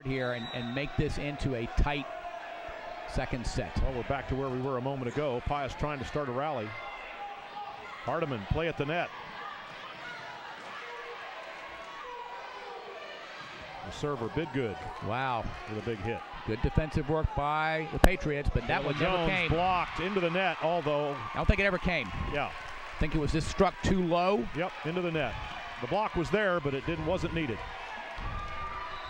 here and make this into a tight second set. Well, we're back to where we were a moment ago. Pius trying to start a rally. Hardiman play at the net. The server bid good. Wow. With a big hit. Good defensive work by the Patriots, but that one never came. Blocked into the net, although I don't think it ever came. Yeah. I think it was just struck too low. Yep, into the net. The block was there, but it wasn't needed.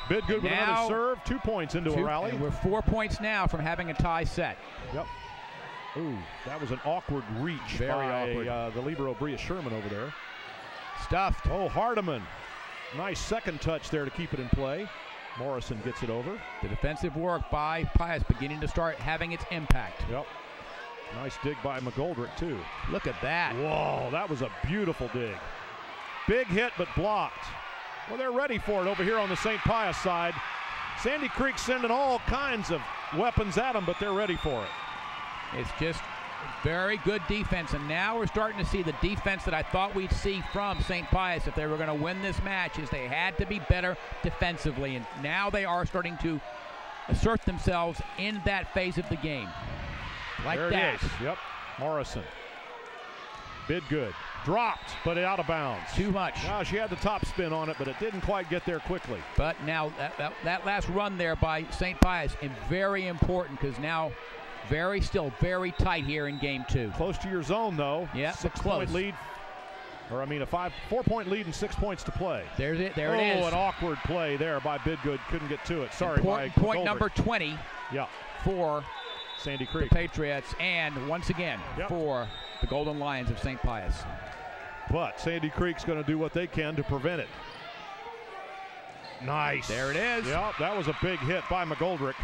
Bid good with another serve. 2 points into a rally. And we're 4 points now from having a tie set. Yep. Ooh, that was an awkward reach by the libero Bria Sherman over there. Stuffed. Oh, Hardiman. Nice second touch there to keep it in play. Morrison gets it over. The defensive work by Pius beginning to start having its impact. Yep. Nice dig by McGoldrick, too. Look at that. Whoa, that was a beautiful dig. Big hit, but blocked. Well, they're ready for it over here on the St. Pius side. Sandy Creek sending all kinds of weapons at them, but they're ready for it. It's just very good defense, and now we're starting to see the defense that I thought we'd see from St. Pius if they were going to win this match. Is they had to be better defensively, and now they are starting to assert themselves in that phase of the game. Like there that. It is. Yep. Morrison. Bid good. Dropped, but out of bounds. Too much. Now she had the top spin on it, but it didn't quite get there quickly. But now that last run there by St. Pius is very important because now still very tight here in game 2. Close to your zone though. Yeah, 6 point lead. Or I mean a 4-point lead and 6 points to play. There's it. There it is. Oh, an awkward play there by Bidgood. Couldn't get to it. Sorry, point number 20. Yeah. For Sandy Creek. The Patriots, and once again for the Golden Lions of St. Pius. But Sandy Creek's going to do what they can to prevent it. Nice. There it is. Yep, that was a big hit by McGoldrick.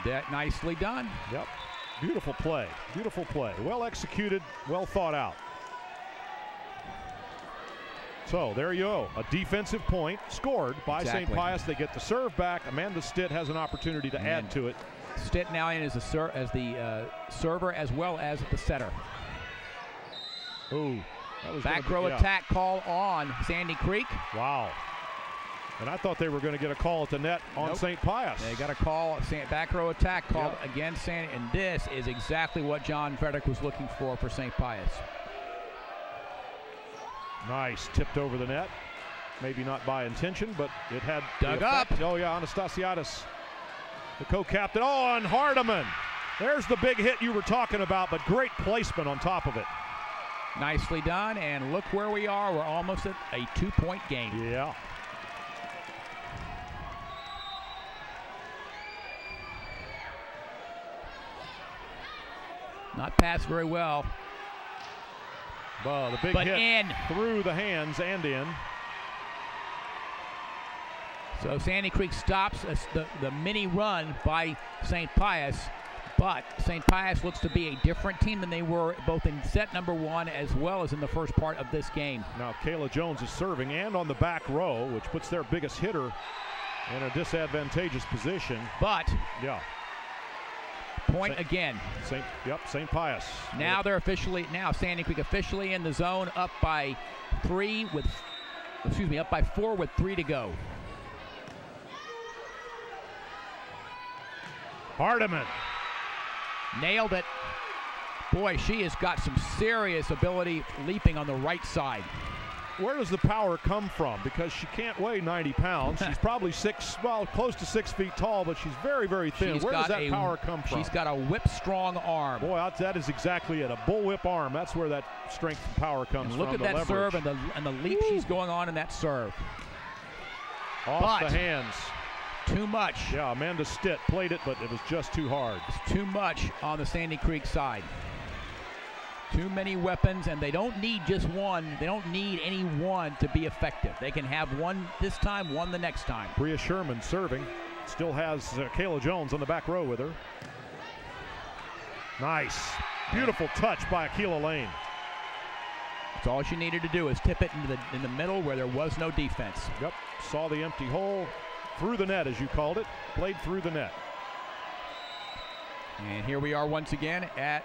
That nicely done. Yep. Beautiful play. Beautiful play. Well executed, well thought out. So there you go. A defensive point scored by St. Pius. They get the serve back. Amanda Stitt has an opportunity to add to it. Stitt now in as the server as well as the setter. Ooh. That was back row attack call on Sandy Creek. Wow. And I thought they were going to get a call at the net on St. Pius. They got a call, back row attack called against Sandy, and this is exactly what John Frederick was looking for St. Pius. Nice, tipped over the net. Maybe not by intention, but it had dug up. Oh yeah, Anastasiadis, the co-captain. Oh, and Hardiman. There's the big hit you were talking about, but great placement on top of it. Nicely done, and look where we are. We're almost at a 2-point game. Yeah. Not passed very well. Well, the big hit through the hands and in. So Sandy Creek stops the mini run by St. Pius. But St. Pius looks to be a different team than they were both in set number 1 as well as in the first part of this game. Now Kayla Jones is serving and on the back row, which puts their biggest hitter in a disadvantageous position. But point again. St. Pius. Now they're Sandy Creek officially in the zone, up by 4 with 3 to go. Hardiman. Nailed it. Boy, she has got some serious ability leaping on the right side. Where does the power come from? Because she can't weigh 90 pounds. She's probably close to 6 feet tall, but she's very, very thin. Where does that power come from? She's got a whip-strong arm. Boy, that is exactly it. A bullwhip arm. That's where that strength and power comes from. Look at that serve and the leap she's going on in that serve. Off the hands. Too much. Yeah, Amanda Stitt played it, but it was just too hard. It's too much on the Sandy Creek side. Too many weapons, and they don't need just one. They don't need any one to be effective. They can have one this time, one the next time. Bria Sherman serving. Still has Kayla Jones on the back row with her. Nice. Beautiful touch by Akeila Lain. That's all she needed to do is tip it in the middle where there was no defense. Yep. Saw the empty hole. Through the net, as you called it. Played through the net. And here we are once again at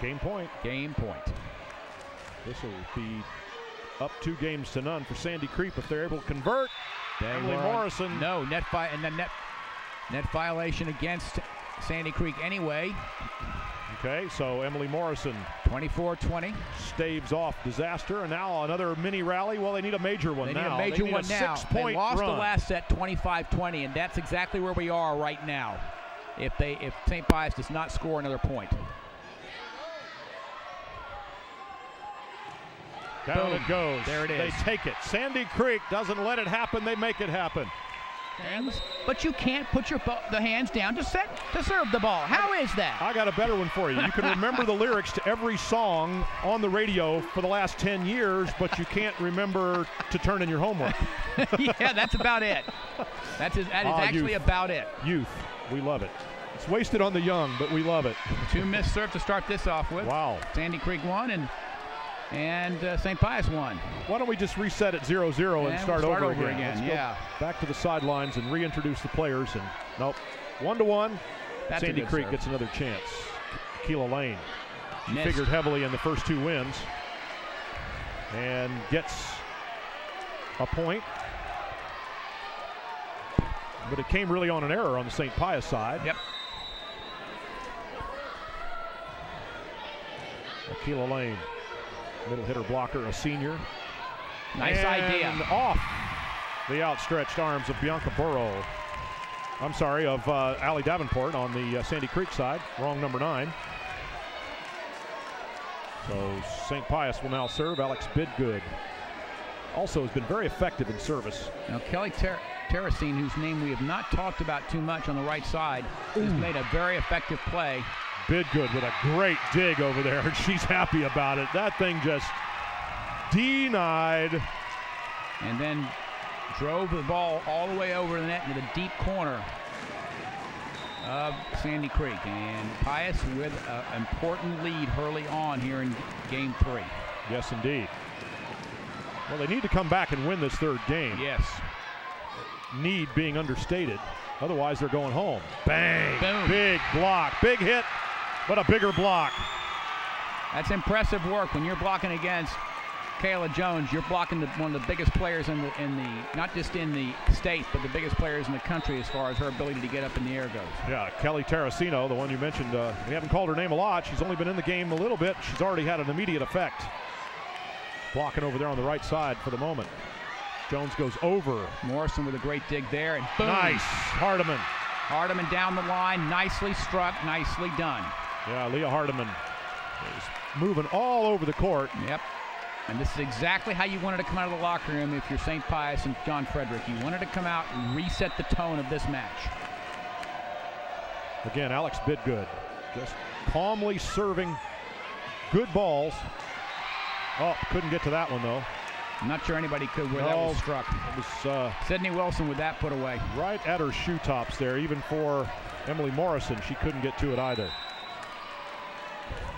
game point. Game point. This will be up 2 games to none for Sandy Creek if they're able to convert. Emily Morrison. No, net fight, and then net Net violation against Sandy Creek anyway. Okay, so Emily Morrison 24-20 staves off disaster, and now another mini rally. Well, they need a major one now. They need a major one now. They lost the last set 25-20, and that's exactly where we are right now. If St. Pius does not score another point. Down it goes. There it is. They take it. Sandy Creek doesn't let it happen. They make it happen. But you can't put the hands down to serve the ball. How is that? I got a better one for you. You can remember the lyrics to every song on the radio for the last 10 years, but you can't remember to turn in your homework. Yeah, that's about it. That is actually about it. Youth. We love it. It's wasted on the young, but we love it. 2 missed serves to start this off with. Wow. Sandy Creek won, and St. Pius won. Why don't we just reset at 0-0 and start over again? Let's go back to the sidelines and reintroduce the players. And nope, 1-1. Sandy Creek gets another chance. Akeila Lain. She figured heavily in the first 2 wins and gets a point. But it came really on an error on the St. Pius side. Yep. Akeila Lain. Middle hitter blocker, a senior. Nice idea. Off the outstretched arms of Bianca Burrow. I'm sorry, of Allie Davenport on the Sandy Creek side. Wrong number 9. So St. Pius will now serve. Alex Bidgood also has been very effective in service. Now Kelly Terracine, whose name we have not talked about too much on the right side, has made a very effective play. Bidgood with a great dig over there, and she's happy about it. That thing just denied. And then drove the ball all the way over the net into the deep corner of Sandy Creek. And Pius with an important lead early on here in game 3. Yes, indeed. Well, they need to come back and win this 3rd game. Yes. Need being understated. Otherwise, they're going home. Bang! Boom. Big block. Big hit, but a bigger block. That's impressive work when you're blocking against Kayla Jones. You're blocking one of the biggest players in the not just in the state, but the biggest players in the country as far as her ability to get up in the air goes. Yeah, Kelly Terracino, the one you mentioned. We haven't called her name a lot. She's only been in the game a little bit. She's already had an immediate effect. Blocking over there on the right side for the moment. Jones goes over. Morrison with a great dig there, and boom. Nice. Hardiman. Hardiman down the line, nicely struck, nicely done. Yeah, Leah Hardiman is moving all over the court. Yep. And this is exactly how you wanted to come out of the locker room if you're St. Pius and John Frederick. You wanted to come out and reset the tone of this match. Again, Alex Bidgood just calmly serving good balls. Oh, couldn't get to that one, though. I'm not sure anybody could where that was struck. It was Sydney Wilson with that put away. Right at her shoe tops there. Even for Emily Morrison, she couldn't get to it either.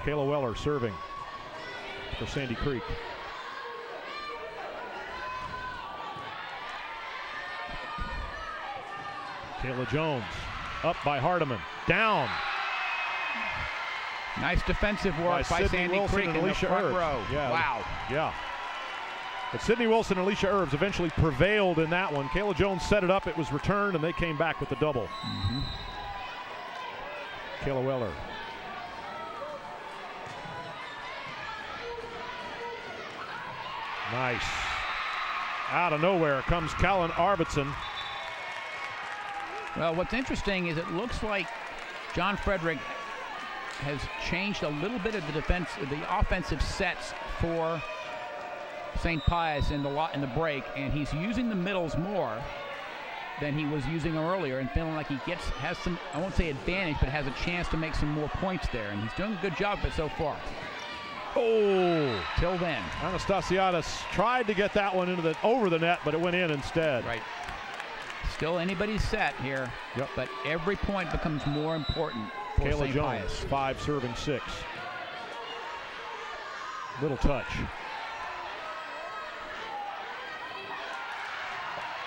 Kayla Weller serving for Sandy Creek. Kayla Jones up by Hardiman. Down. Nice defensive work by Sandy Wilson Creek and in the Alicia front Herbs. row. Yeah. Wow. Yeah. But Sydney Wilson and Alicia Herbs eventually prevailed in that one. Kayla Jones set it up. It was returned, and they came back with the double. Kayla Weller. Nice. Out of nowhere comes Callan Arvidsson. Well, what's interesting is it looks like John Frederick has changed a little bit of the offensive sets for St. Pius in the break, and he's using the middles more than he was using them earlier, and feeling like he has some, I won't say advantage, but has a chance to make some more points there, and he's doing a good job of it so far. Oh! Till then. Anastasiadis tried to get that one over the net, but it went in instead. Right. Still anybody's set here, but every point becomes more important for Kayla St. Jones, Pius. 5 serving 6. Little touch.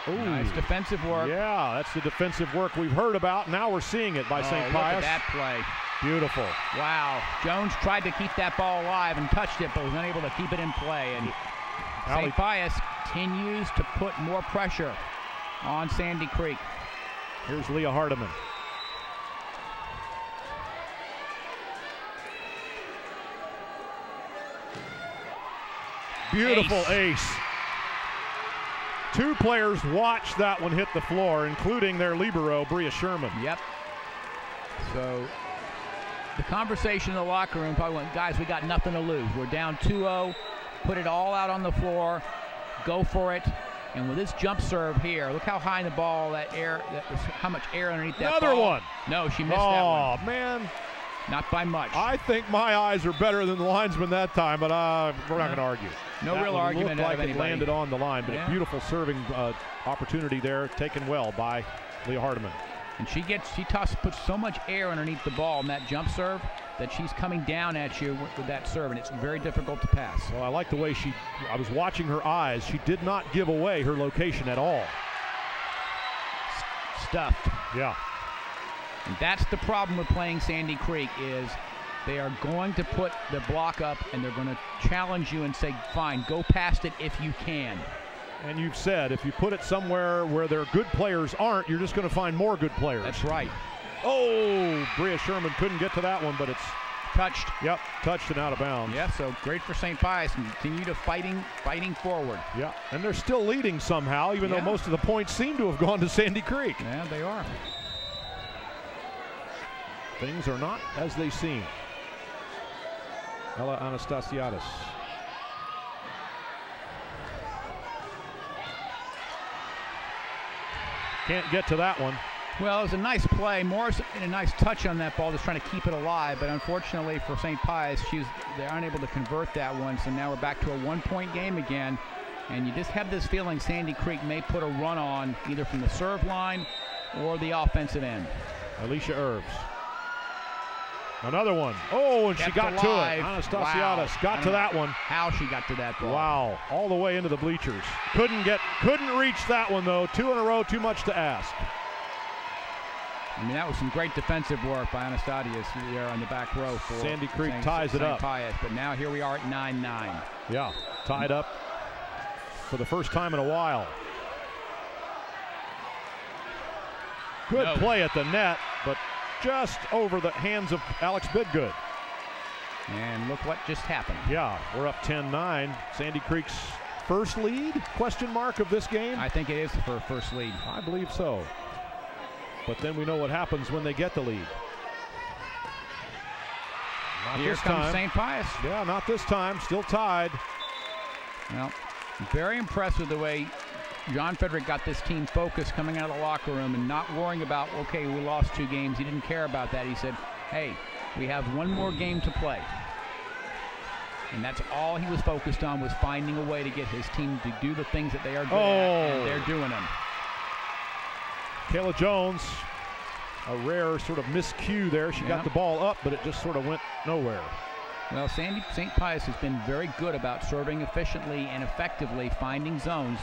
Ooh. Nice defensive work. Yeah, that's the defensive work we've heard about. Now we're seeing it by St. Pius. Look at that play. Beautiful. Wow. Jones tried to keep that ball alive and touched it, but was unable to keep it in play. And St. Pius continues to put more pressure on Sandy Creek. Here's Leah Hardiman. Beautiful ace. Two players watched that one hit the floor, including their libero, Bria Sherman. Yep. So the conversation in the locker room probably went, guys, we got nothing to lose. We're down 2-0. Put it all out on the floor. Go for it. And with this jump serve here, look how high in the ball that air, how much air underneath that Another ball. one. No, she missed that one. Oh, man. Not by much. I think my eyes are better than the linesman that time, but we're not going to argue. No that real one argument looked out of like it anybody. landed on the line, but Yeah. a beautiful serving opportunity there, taken well by Leah Hardiman. And she puts so much air underneath the ball in that jump serve that she's coming down at you with that serve, and it's very difficult to pass. Well, I like the way I was watching her eyes. She did not give away her location at all. Stuffed. Yeah. And that's the problem with playing Sandy Creek is they are going to put the block up and they're going to challenge you and say, fine, go past it if you can. And you've said if you put it somewhere where their good players aren't, you're just going to find more good players. That's right. Oh, Bria Sherman couldn't get to that one, but it's touched. Yep, touched and out of bounds. Yeah, so great for St. Pius and continue to fighting forward. Yeah, and they're still leading somehow, even though most of the points seem to have gone to Sandy Creek. Yeah, they are. Things are not as they seem. Ella Anastasiadis. Can't get to that one. Well, it was a nice play. Morris a nice touch on that ball, just trying to keep it alive. But unfortunately for St. Pius, they're unable to convert that one. So now we're back to a one-point game again. And you just have this feeling Sandy Creek may put a run on either from the serve line or the offensive end. Alicia Herbs. Another one. Oh, and she got to it. Anastasiadis got to that one. How she got to that ball. Wow, all the way into the bleachers. Couldn't reach that one though. Two in a row, too much to ask. I mean, that was some great defensive work by Anastasiadis there on the back row for Sandy Creek ties it up. Pius, but now here we are at 9-9. Yeah, tied up for the first time in a while. Good play at the net, but just over the hands of Alex Bidgood. And look what just happened. Yeah, we're up 10-9. Sandy Creek's first lead, question mark, of this game? I think it is for first lead. I believe so. But then we know what happens when they get the lead. Not Here this comes time. St. Pius. Yeah, not this time. Still tied. Well, very impressed with the way John Frederick got this team focused coming out of the locker room and not worrying about, okay, we lost 2 games. He didn't care about that. He said, hey, we have one more game to play. And that's all he was focused on, was finding a way to get his team to do the things that they are good at, and they're doing them. Kayla Jones, a rare sort of miscue there. She got the ball up, but it just sort of went nowhere. Well, St. Pius has been very good about serving efficiently and effectively, finding zones.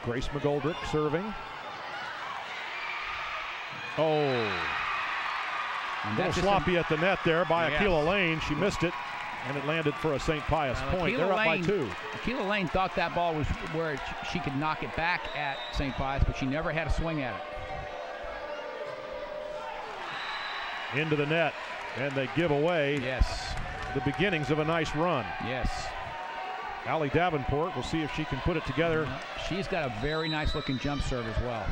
Grace McGoldrick serving. Oh. A little sloppy at the net there by Akeila Lain. She missed it, and it landed for a St. Pius point. They're up by 2. Akeila Lain thought that ball was where she could knock it back at St. Pius, but she never had a swing at it. Into the net, and they give away the beginnings of a nice run. Yes. Allie Davenport, we'll see if she can put it together. She's got a very nice looking jump serve as well.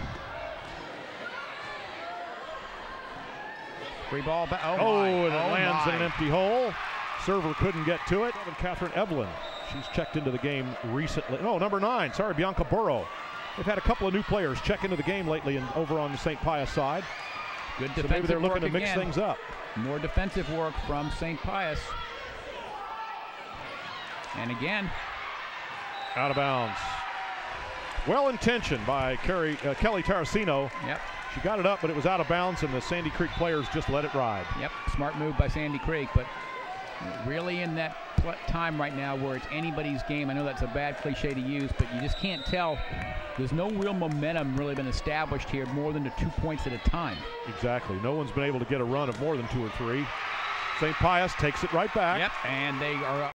Free ball back. And it lands in an empty hole. Server couldn't get to it. And Catherine Evelyn, she's checked into the game recently. No, number 9, sorry, Bianca Burrow. They've had a couple of new players check into the game lately and over on the St. Pius side. Good defensive work. Maybe they're looking to mix again. things up. More defensive work from St. Pius. And again, out of bounds. Well intentioned by Kelly Tarasino. Yep. She got it up, but it was out of bounds, and the Sandy Creek players just let it ride. Yep, smart move by Sandy Creek, but really in that time right now where it's anybody's game. I know that's a bad cliche to use, but you just can't tell. There's no real momentum really been established here more than 2 points at a time. Exactly. No one's been able to get a run of more than 2 or 3. St. Pius takes it right back. Yep, and they are